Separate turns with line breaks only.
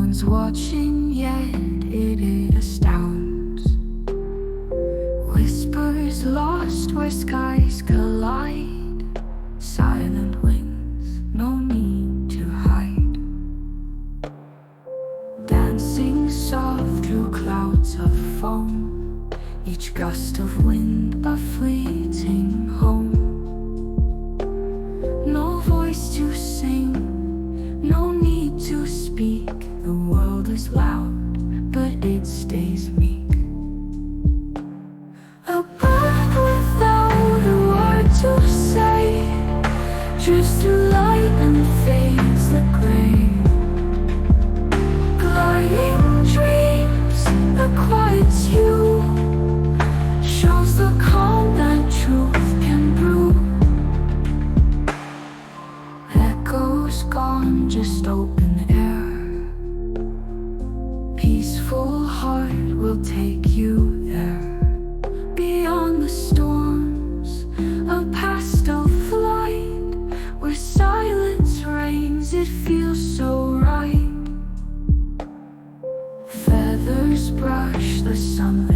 one's watching, yet it astounds. Whispers lost where skies collide. Silent winds, no need to hide. Dancing soft through clouds of foam, each gust of wind a fleeting home. No voice to sing, no need to speak. The world is loud, but it stays meek. A bird without a word to say drifts through light and fades the gray. Gliding dreams, the quiets you, shows the calm that truth can brew. Echoes gone, just open air. Peaceful heart will take you there. Beyond the storms, a pastel flight, where silence reigns, it feels so right. Feathers brush the sunlit